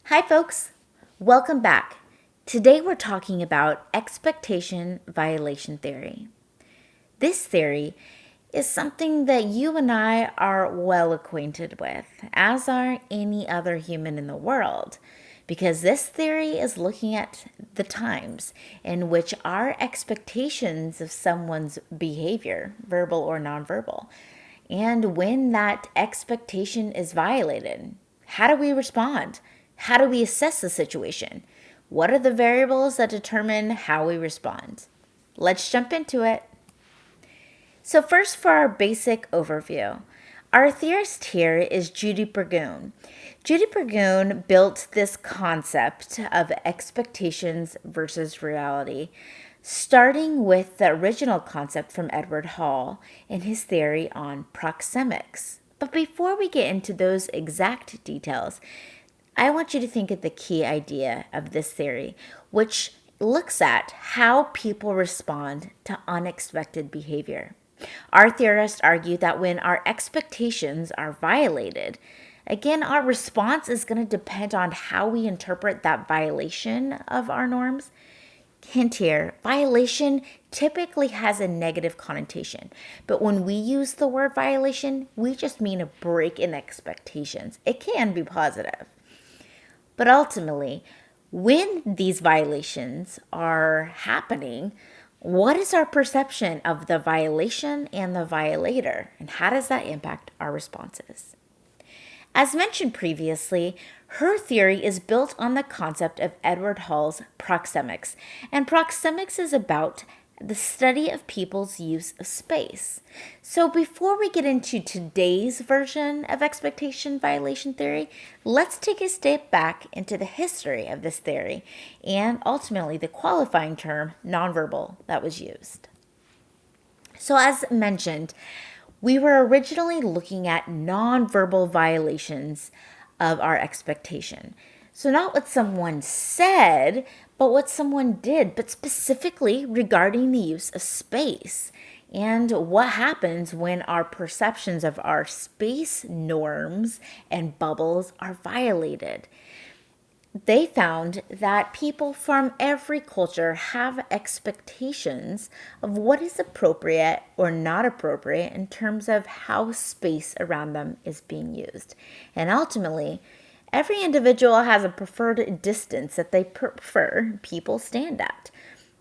Hi, folks. Welcome back. Today we're talking about expectation violation theory. This theory is something that you and I are well acquainted with, as are any other human in the world, because this theory is looking at the times in which our expectations of someone's behavior, verbal or nonverbal, and when that expectation is violated. How do we respond? How do we assess the situation? What are the variables that determine how we respond? Let's jump into it. So, first, for our basic overview, our theorist here is Judy Burgoon. Judy Burgoon built this concept of expectations versus reality, starting with the original concept from Edward Hall and his theory on proxemics. But before we get into those exact details, I want you to think of the key idea of this theory, which looks at how people respond to unexpected behavior. Our theorists argue that when our expectations are violated, again, our response is going to depend on how we interpret that violation of our norms. Hint here, violation typically has a negative connotation, but when we use the word violation, we just mean a break in expectations. It can be positive. But ultimately, when these violations are happening, what is our perception of the violation and the violator, and how does that impact our responses? As mentioned previously, her theory is built on the concept of Edward Hall's proxemics, and proxemics is about the study of people's use of space. So before we get into today's version of expectation violation theory, let's take a step back into the history of this theory and ultimately the qualifying term nonverbal that was used. So as mentioned, we were originally looking at nonverbal violations of our expectation. So not what someone said, but what someone did, but specifically regarding the use of space and what happens when our perceptions of our space norms and bubbles are violated. They found that people from every culture have expectations of what is appropriate or not appropriate in terms of how space around them is being used. And ultimately, every individual has a preferred distance that they prefer people stand at.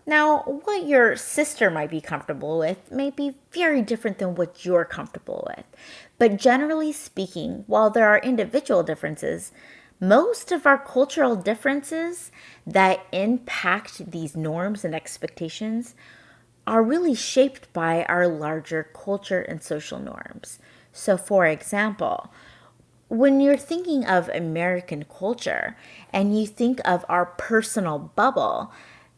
Now, what your sister might be comfortable with may be very different than what you're comfortable with. But generally speaking, while there are individual differences, most of our cultural differences that impact these norms and expectations are really shaped by our larger culture and social norms. So, for example, when you're thinking of American culture and you think of our personal bubble,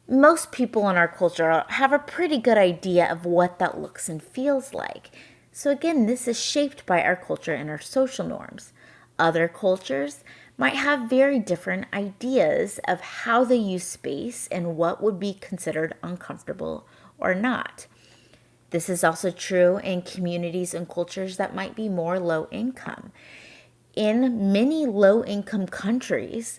most people in our culture have a pretty good idea of what that looks and feels like. So again, this is shaped by our culture and our social norms. Other cultures might have very different ideas of how they use space and what would be considered uncomfortable or not. This is also true in communities and cultures that might be more low income. In many low income countries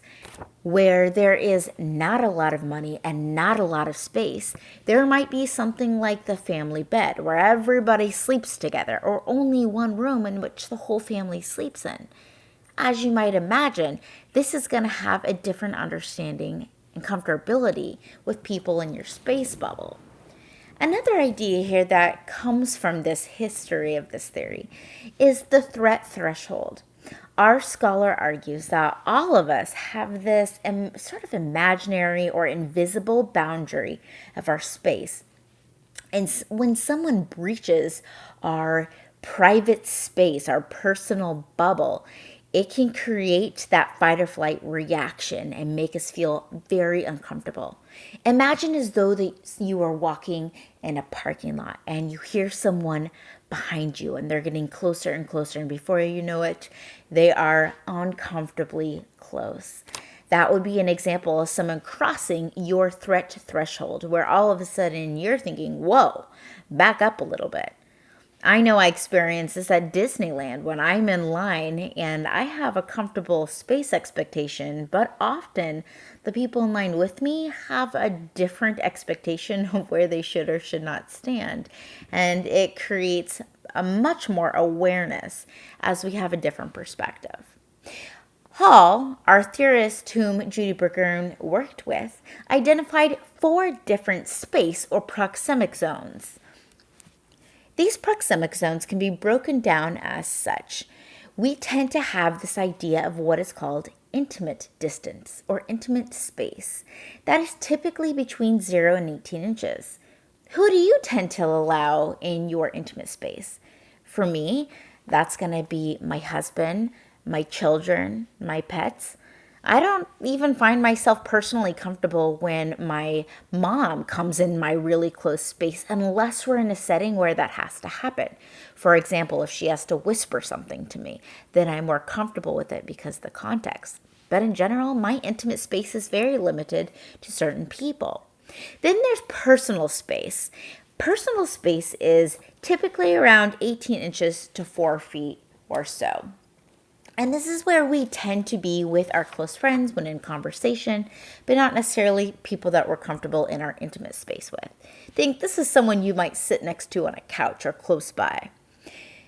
where there is not a lot of money and not a lot of space, there might be something like the family bed where everybody sleeps together or only one room in which the whole family sleeps in. As you might imagine, this is going to have a different understanding and comfortability with people in your space bubble. Another idea here that comes from this history of this theory is the threat threshold. Our scholar argues that all of us have this sort of imaginary or invisible boundary of our space. And when someone breaches our private space, our personal bubble, it can create that fight or flight reaction and make us feel very uncomfortable. Imagine as though you are walking in a parking lot and you hear someone behind you and they're getting closer and closer, and before you know it, they are uncomfortably close. That would be an example of someone crossing your threat threshold where all of a sudden you're thinking, whoa, back up a little bit. I know I experience this at Disneyland when I'm in line and I have a comfortable space expectation, but often the people in line with me have a different expectation of where they should or should not stand. And it creates a much more awareness as we have a different perspective. Hall, our theorist whom Judy Burgoon worked with, identified 4 different space or proxemic zones. These proxemic zones can be broken down as such. We tend to have this idea of what is called intimate distance or intimate space. That is typically between 0 and 18 inches. Who do you tend to allow in your intimate space? For me, that's going to be my husband, my children, my pets. I don't even find myself personally comfortable when my mom comes in my really close space unless we're in a setting where that has to happen. For example, if she has to whisper something to me, then I'm more comfortable with it because of the context. But in general, my intimate space is very limited to certain people. Then there's personal space. Personal space is typically around 18 inches to 4 feet or so. And this is where we tend to be with our close friends when in conversation, but not necessarily people that we're comfortable in our intimate space with. Think this is someone you might sit next to on a couch or close by.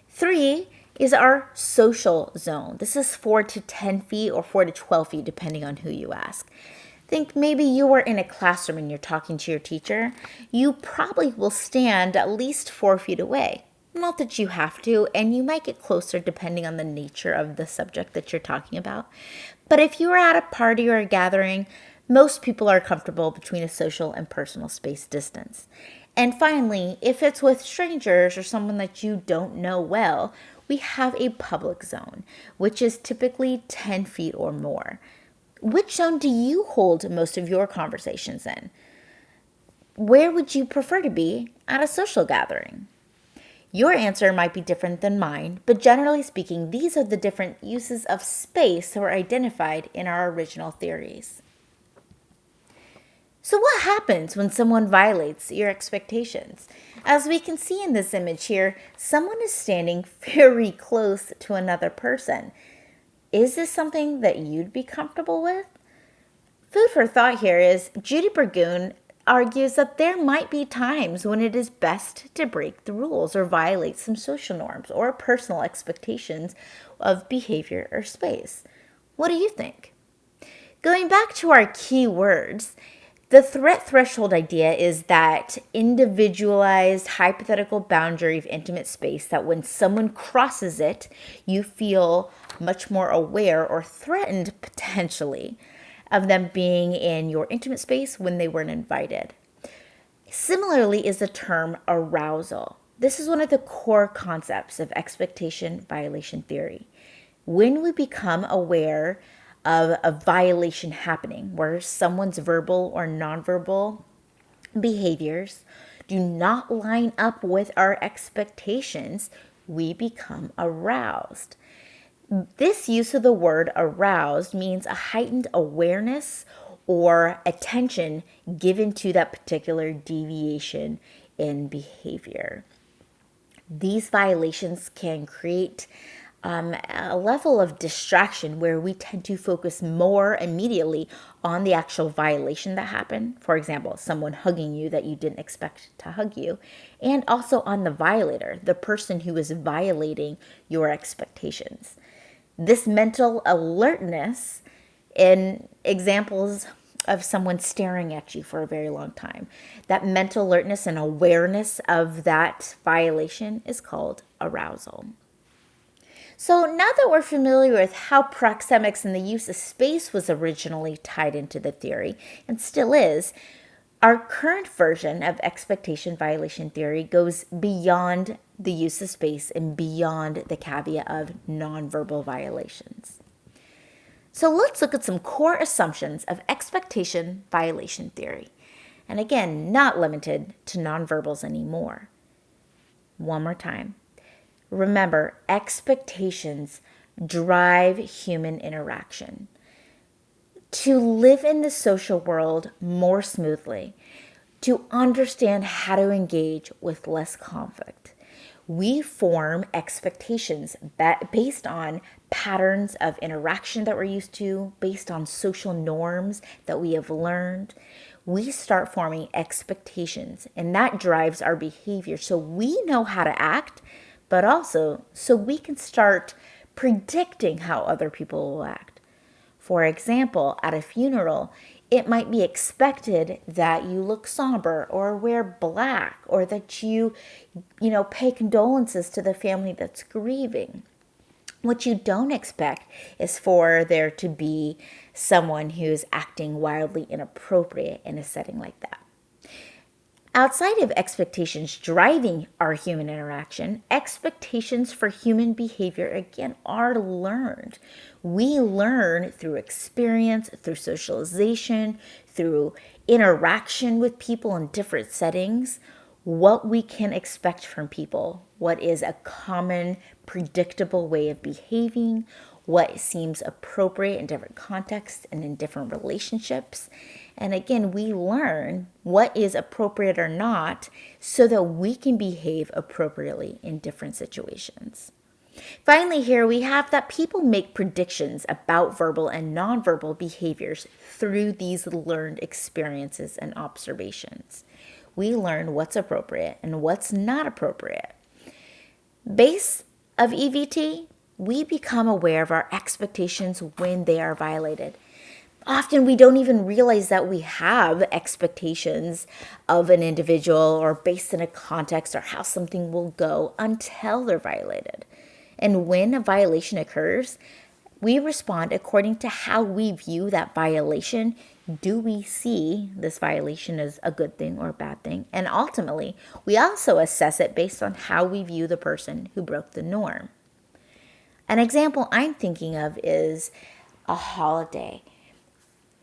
3 is our social zone. This is 4 to 10 feet or 4 to 12 feet, depending on who you ask. Think maybe you are in a classroom and you're talking to your teacher. You probably will stand at least 4 feet away. Not that you have to, and you might get closer depending on the nature of the subject that you're talking about. But if you are at a party or a gathering, most people are comfortable between a social and personal space distance. And finally, if it's with strangers or someone that you don't know well, we have a public zone, which is typically 10 feet or more. Which zone do you hold most of your conversations in? Where would you prefer to be at a social gathering? Your answer might be different than mine, but generally speaking, these are the different uses of space that were identified in our original theories. So what happens when someone violates your expectations? As we can see in this image here, someone is standing very close to another person. Is this something that you'd be comfortable with? Food for thought here is Judy Burgoon argues that there might be times when it is best to break the rules or violate some social norms or personal expectations of behavior or space. What do you think? Going back to our key words, the threat threshold idea is that individualized hypothetical boundary of intimate space that when someone crosses it, you feel much more aware or threatened potentially of them being in your intimate space when they weren't invited. Similarly is the term arousal. This is one of the core concepts of expectation violation theory. When we become aware of a violation happening, where someone's verbal or nonverbal behaviors do not line up with our expectations, we become aroused. This use of the word aroused means a heightened awareness or attention given to that particular deviation in behavior. These violations can create a level of distraction where we tend to focus more immediately on the actual violation that happened. For example, someone hugging you that you didn't expect to hug you, and also on the violator, the person who is violating your expectations. This mental alertness in examples of someone staring at you for a very long time, that mental alertness and awareness of that violation is called arousal. So now that we're familiar with how proxemics and the use of space was originally tied into the theory, and still is, our current version of expectation violation theory goes beyond the use of space and beyond the caveat of nonverbal violations. So let's look at some core assumptions of expectation violation theory. And again, not limited to nonverbals anymore. One more time. Remember, expectations drive human interaction. To live in the social world more smoothly, to understand how to engage with less conflict, We form expectations based on patterns of interaction that we're used to, based on social norms that we have learned. We start forming expectations, and that drives our behavior. So we know how to act, but also so we can start predicting how other people will act. For example, at a funeral, it might be expected that you look somber or wear black, or that pay condolences to the family that's grieving. What you don't expect is for there to be someone who's acting wildly inappropriate in a setting like that. Outside of expectations driving our human interaction, expectations for human behavior, again, are learned. We learn through experience, through socialization, through interaction with people in different settings, what we can expect from people, what is a common, predictable way of behaving, what seems appropriate in different contexts and in different relationships. And again, we learn what is appropriate or not so that we can behave appropriately in different situations. Finally, here we have that people make predictions about verbal and nonverbal behaviors through these learned experiences and observations. We learn what's appropriate and what's not appropriate. Base of EVT, we become aware of our expectations when they are violated. Often we don't even realize that we have expectations of an individual or based in a context or how something will go until they're violated. And when a violation occurs, we respond according to how we view that violation. Do we see this violation as a good thing or a bad thing? And ultimately, we also assess it based on how we view the person who broke the norm. An example I'm thinking of is a holiday.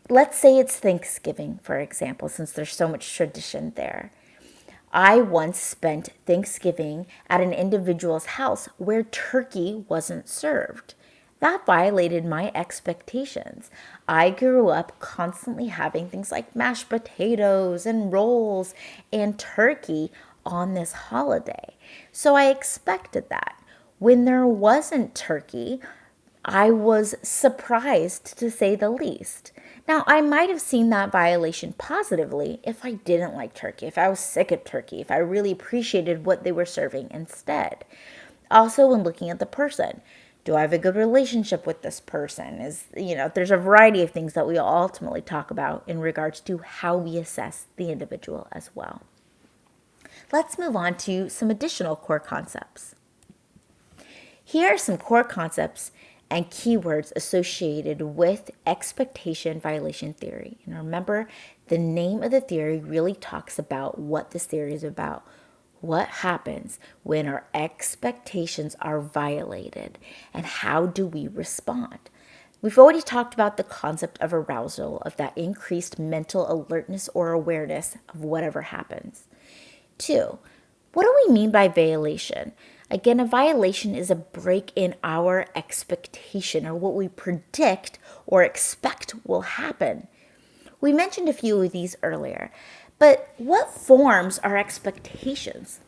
Let's say it's Thanksgiving, for example, since there's so much tradition there. I once spent Thanksgiving at an individual's house where turkey wasn't served. That violated my expectations. I grew up constantly having things like mashed potatoes and rolls and turkey on this holiday. So I expected that. When there wasn't turkey, I was surprised, to say the least. Now, I might have seen that violation positively if I didn't like turkey, if I was sick of turkey, if I really appreciated what they were serving instead. Also, when looking at the person, do I have a good relationship with this person? There's a variety of things that we ultimately talk about in regards to how we assess the individual as well. Let's move on to some additional core concepts. Here are some core concepts and keywords associated with expectation violation theory. And remember, the name of the theory really talks about what this theory is about. What happens when our expectations are violated, and how do we respond? We've already talked about the concept of arousal, of that increased mental alertness or awareness of whatever happens. 2, what do we mean by violation? Again, a violation is a break in our expectation, or what we predict or expect will happen. We mentioned a few of these earlier, but what forms our expectations?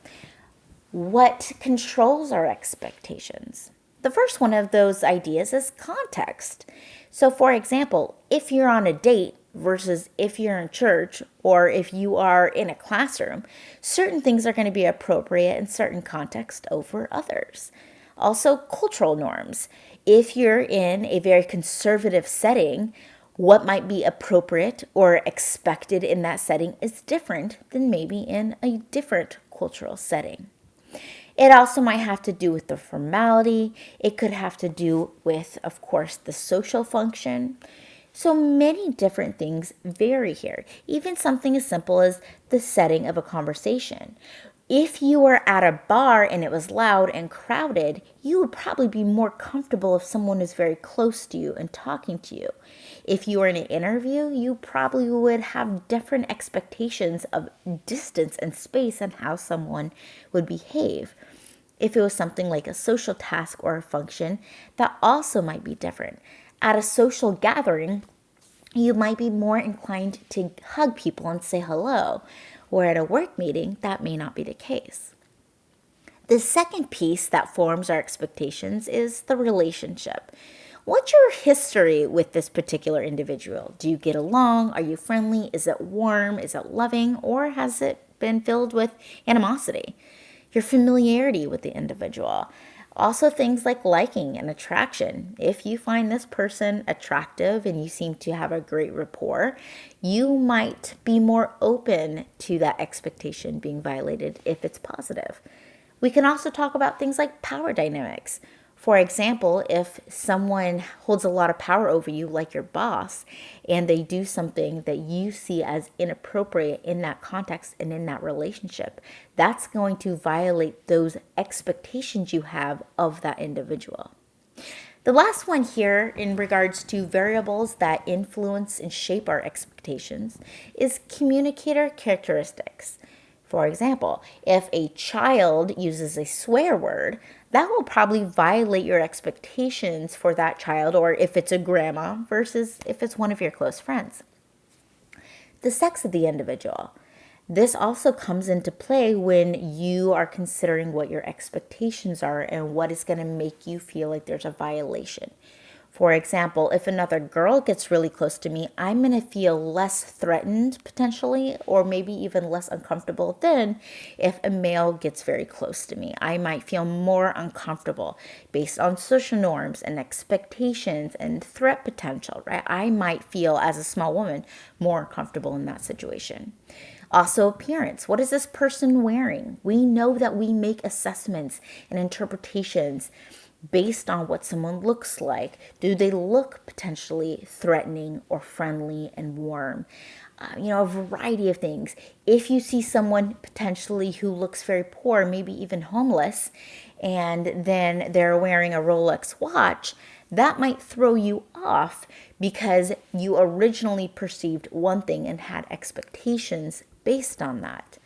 What controls our expectations? The first one of those ideas is context. So, for example, if you're on a date versus if you're in church or if you are in a classroom, certain things are going to be appropriate in certain contexts over others. Also, cultural norms. If you're in a very conservative setting, what might be appropriate or expected in that setting is different than maybe in a different cultural setting. It also might have to do with the formality. It could have to do with, of course, the social function. So many different things vary here, even something as simple as the setting of a conversation. If you were at a bar and it was loud and crowded, you would probably be more comfortable if someone is very close to you and talking to you. If you were in an interview, you probably would have different expectations of distance and space and how someone would behave. If it was something like a social task or a function, that also might be different. At a social gathering, you might be more inclined to hug people and say hello, where at a work meeting, that may not be the case. The second piece that forms our expectations is the relationship. What's your history with this particular individual? Do you get along? Are you friendly? Is it warm? Is it loving? Or has it been filled with animosity? Your familiarity with the individual. Also, things like liking and attraction. If you find this person attractive and you seem to have a great rapport, you might be more open to that expectation being violated if it's positive. We can also talk about things like power dynamics. For example, if someone holds a lot of power over you, like your boss, and they do something that you see as inappropriate in that context and in that relationship, that's going to violate those expectations you have of that individual. The last one here, in regards to variables that influence and shape our expectations, is communicator characteristics. For example, if a child uses a swear word, that will probably violate your expectations for that child, or if it's a grandma versus if it's one of your close friends. The sex of the individual. This also comes into play when you are considering what your expectations are and what is going to make you feel like there's a violation. For example, if another girl gets really close to me, I'm going to feel less threatened potentially, or maybe even less uncomfortable than if a male gets very close to me. I might feel more uncomfortable based on social norms and expectations and threat potential, right? I might feel, as a small woman, more comfortable in that situation. Also, appearance. What is this person wearing? We know that we make assessments and interpretations based on what someone looks like. Do they look potentially threatening or friendly and warm? A variety of things. If you see someone potentially who looks very poor, maybe even homeless, and then they're wearing a Rolex watch, that might throw you off because you originally perceived one thing and had expectations based on that.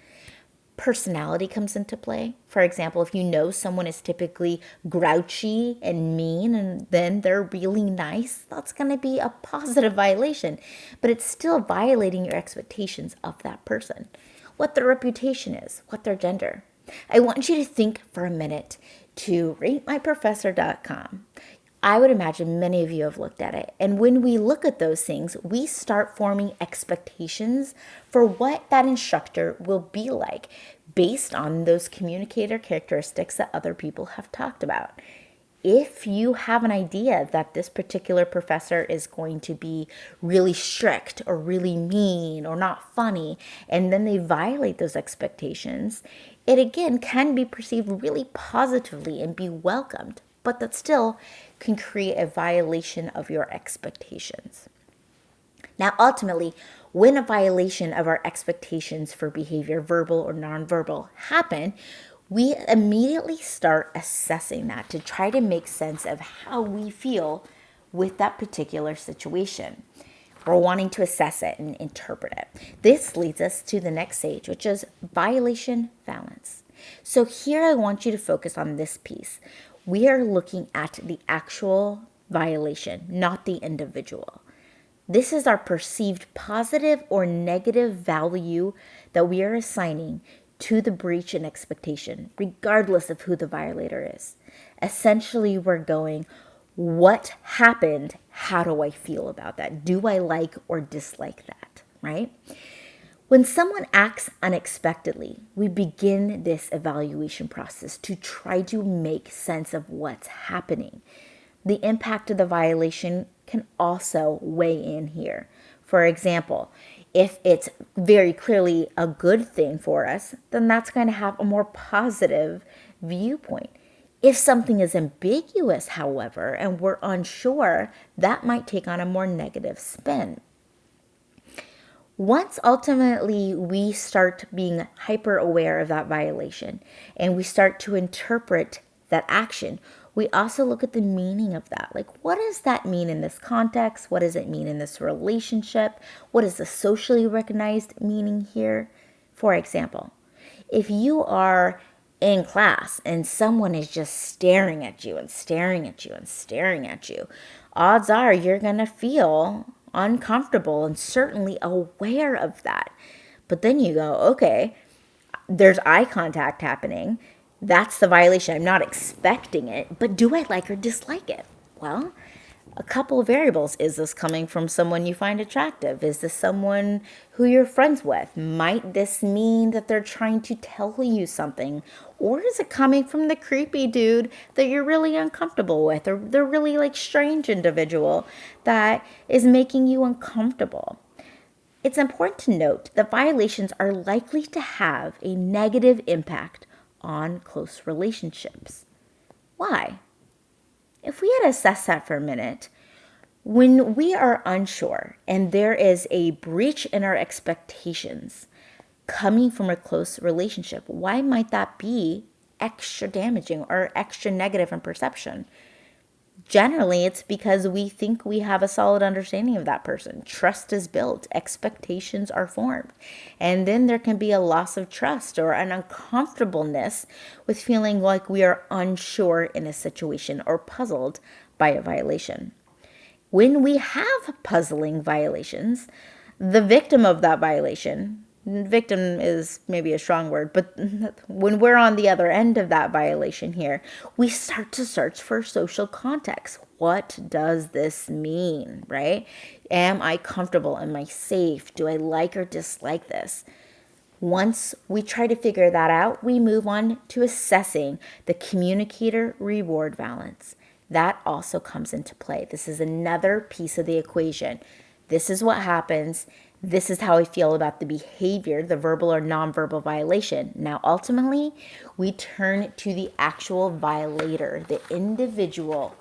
Personality comes into play. For example, if you know someone is typically grouchy and mean and then they're really nice, that's going to be a positive violation, but it's still violating your expectations of that person. What their reputation is, what their gender. I want you to think for a minute to ratemyprofessor.com. I would imagine many of you have looked at it. And when we look at those things, we start forming expectations for what that instructor will be like based on those communicator characteristics that other people have talked about. If you have an idea that this particular professor is going to be really strict or really mean or not funny, and then they violate those expectations, it again can be perceived really positively and be welcomed, but that still can create a violation of your expectations. Now, ultimately, when a violation of our expectations for behavior, verbal or nonverbal, happen, we immediately start assessing that to try to make sense of how we feel with that particular situation. We're wanting to assess it and interpret it. This leads us to the next stage, which is violation balance. So here I want you to focus on this piece. We are looking at the actual violation, not the individual. This is our perceived positive or negative value that we are assigning to the breach and expectation, regardless of who the violator is. Essentially, we're going, what happened? How do I feel about that? Do I like or dislike that, right? When someone acts unexpectedly, we begin this evaluation process to try to make sense of what's happening. The impact of the violation can also weigh in here. For example, if it's very clearly a good thing for us, then that's going to have a more positive viewpoint. If something is ambiguous, however, and we're unsure, that might take on a more negative spin. Once ultimately we start being hyper aware of that violation and we start to interpret that action, we also look at the meaning of that. Like, what does that mean in this context? What does it mean in this relationship? What is the socially recognized meaning here? For example, if you are in class and someone is just staring at you and staring at you and staring at you, odds are you're going to feel uncomfortable and certainly aware of that. But then you go, okay, there's eye contact happening. That's the violation. I'm not expecting it, but do I like or dislike it? Well, a couple of variables. Is this coming from someone you find attractive? Is this someone who you're friends with? Might this mean that they're trying to tell you something? Or is it coming from the creepy dude that you're really uncomfortable with? Or they're really like strange individual that is making you uncomfortable? It's important to note that violations are likely to have a negative impact on close relationships. Why? If we had assessed that for a minute, when we are unsure and there is a breach in our expectations coming from a close relationship, why might that be extra damaging or extra negative in perception? Generally, it's because we think we have a solid understanding of that person. Trust is built, expectations are formed. And then there can be a loss of trust or an uncomfortableness with feeling like we are unsure in a situation or puzzled by a violation. When we have puzzling violations, the victim of that violation, victim is maybe a strong word, but when we're on the other end of that violation here, we start to search for social context. What does this mean, right? Am I comfortable? Am I safe? Do I like or dislike this? Once we try to figure that out, we move on to assessing the communicator reward balance. That also comes into play. This is another piece of the equation. This is what happens. This is how I feel about the behavior, the verbal or nonverbal violation. Now, ultimately, we turn to the actual violator, the individual,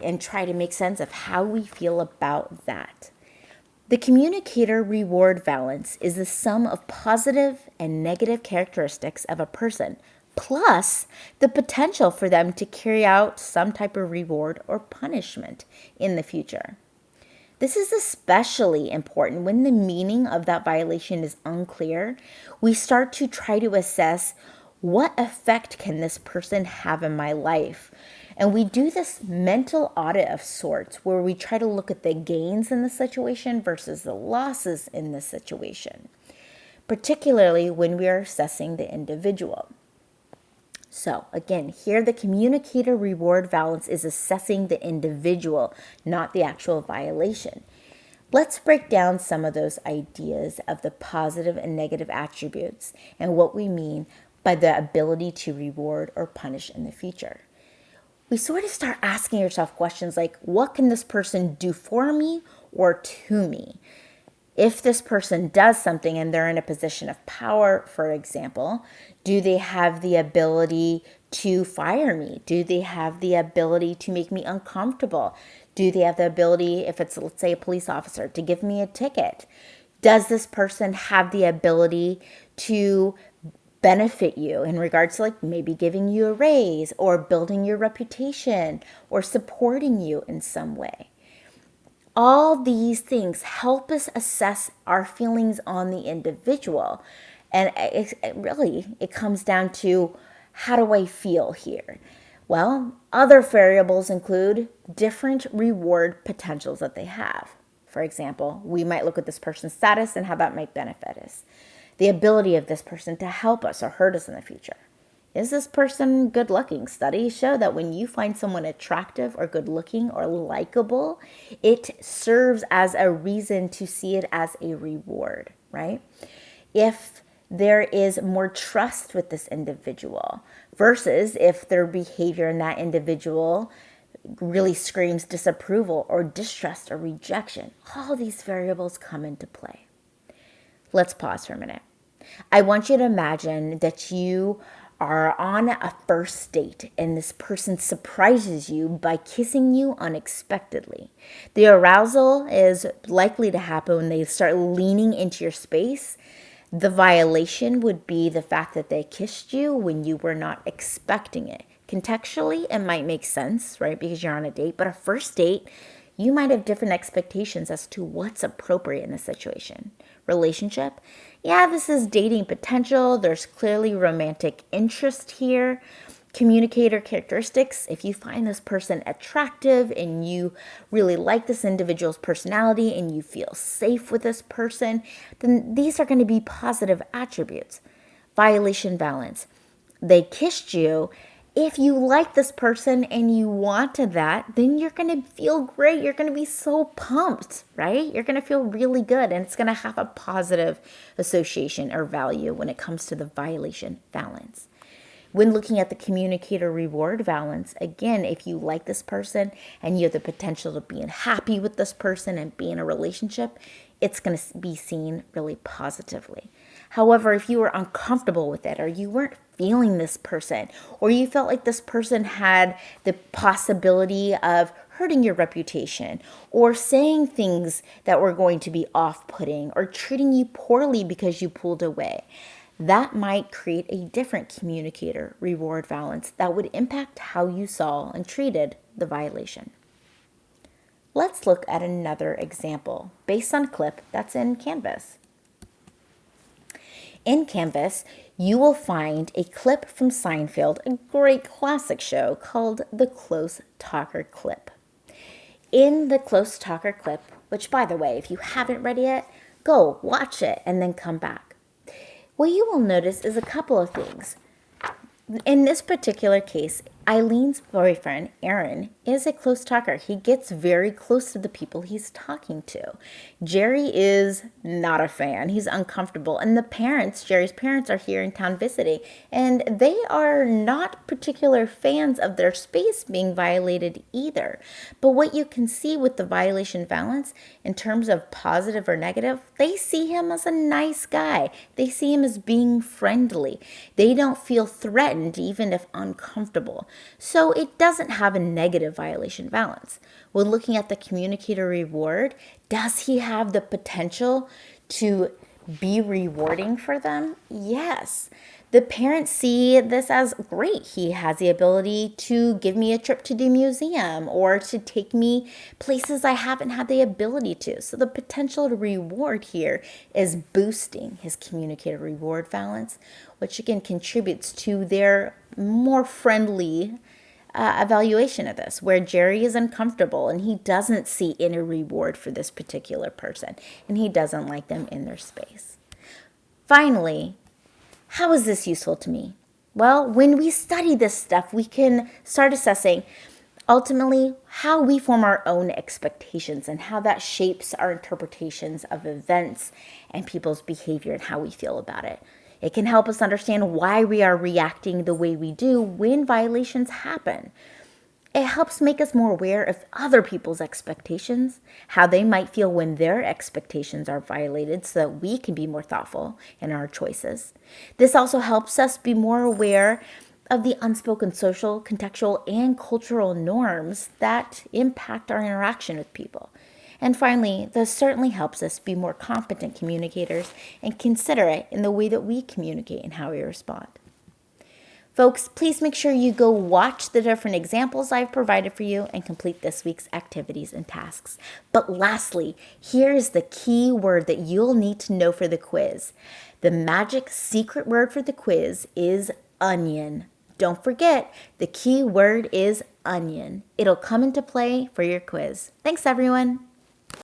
and try to make sense of how we feel about that. The communicator reward balance is the sum of positive and negative characteristics of a person, plus the potential for them to carry out some type of reward or punishment in the future. This is especially important when the meaning of that violation is unclear. We start to try to assess what effect can this person have in my life. And we do this mental audit of sorts where we try to look at the gains in the situation versus the losses in the situation, particularly when we are assessing the individual. So again, here the communicator reward balance is assessing the individual, not the actual violation. Let's break down some of those ideas of the positive and negative attributes and what we mean by the ability to reward or punish in the future. We sort of start asking yourself questions like, what can this person do for me or to me? If this person does something and they're in a position of power, for example, do they have the ability to fire me? Do they have the ability to make me uncomfortable? Do they have the ability, if it's, let's say, a police officer, to give me a ticket? Does this person have the ability to benefit you in regards to like maybe giving you a raise or building your reputation or supporting you in some way? All these things help us assess our feelings on the individual. And it comes down to, how do I feel here? Well, other variables include different reward potentials that they have. For example, we might look at this person's status and how that might benefit us. The ability of this person to help us or hurt us in the future. Is this person good looking? Studies show that when you find someone attractive or good looking or likable, it serves as a reason to see it as a reward, right? If there is more trust with this individual versus if their behavior in that individual really screams disapproval or distrust or rejection, all these variables come into play. Let's pause for a minute. I want you to imagine that you are on a first date and this person surprises you by kissing you unexpectedly. The arousal is likely to happen when they start leaning into your space. The violation would be the fact that they kissed you when you were not expecting it. Contextually, it might make sense, right? Because you're on a date, but a first date, you might have different expectations as to what's appropriate in the situation. Relationship, yeah, this is dating potential. There's clearly romantic interest here. Communicator characteristics, if you find this person attractive and you really like this individual's personality and you feel safe with this person, then these are going to be positive attributes. Violation balance. they kissed you, if you like this person and you wanted that, then you're going to feel great. You're going to be so pumped, right? You're going to feel really good, and it's going to have a positive association or value when it comes to the violation valence. When looking at the communicator reward valence, again, if you like this person and you have the potential to be happy with this person and be in a relationship, it's going to be seen really positively. However, if you were uncomfortable with it, or you weren't feeling this person, or you felt like this person had the possibility of hurting your reputation, or saying things that were going to be off-putting, or treating you poorly because you pulled away, that might create a different communicator reward valence that would impact how you saw and treated the violation. Let's look at another example based on a clip that's in Canvas. In Canvas, you will find a clip from Seinfeld, a great classic show called The Close Talker Clip. In the Close Talker clip, which by the way, if you haven't read it yet, go watch it and then come back. What you will notice is a couple of things. In this particular case, Eileen's boyfriend, Aaron, is a close talker. He gets very close to the people he's talking to. Jerry is not a fan. He's uncomfortable. And Jerry's parents are here in town visiting, and they are not particular fans of their space being violated either. But what you can see with the violation valence in terms of positive or negative, they see him as a nice guy. They see him as being friendly. They don't feel threatened, even if uncomfortable. So it doesn't have a negative violation valence. When looking at the communicator reward, does he have the potential to be rewarding for them? Yes. The parents see this as great. He has the ability to give me a trip to the museum or to take me places I haven't had the ability to. So the potential to reward here is boosting his communicator reward valence, which again contributes to their more friendly evaluation of this, where Jerry is uncomfortable and he doesn't see any reward for this particular person, and he doesn't like them in their space. Finally, how is this useful to me? Well, when we study this stuff, we can start assessing ultimately how we form our own expectations and how that shapes our interpretations of events and people's behavior and how we feel about it. It can help us understand why we are reacting the way we do when violations happen. It helps make us more aware of other people's expectations, how they might feel when their expectations are violated, so that we can be more thoughtful in our choices. This also helps us be more aware of the unspoken social, contextual, and cultural norms that impact our interaction with people. And finally, this certainly helps us be more competent communicators and considerate in the way that we communicate and how we respond. Folks, please make sure you go watch the different examples I've provided for you and complete this week's activities and tasks. But lastly, here's the key word that you'll need to know for the quiz. The magic secret word for the quiz is onion. Don't forget, the key word is onion. It'll come into play for your quiz. Thanks, everyone.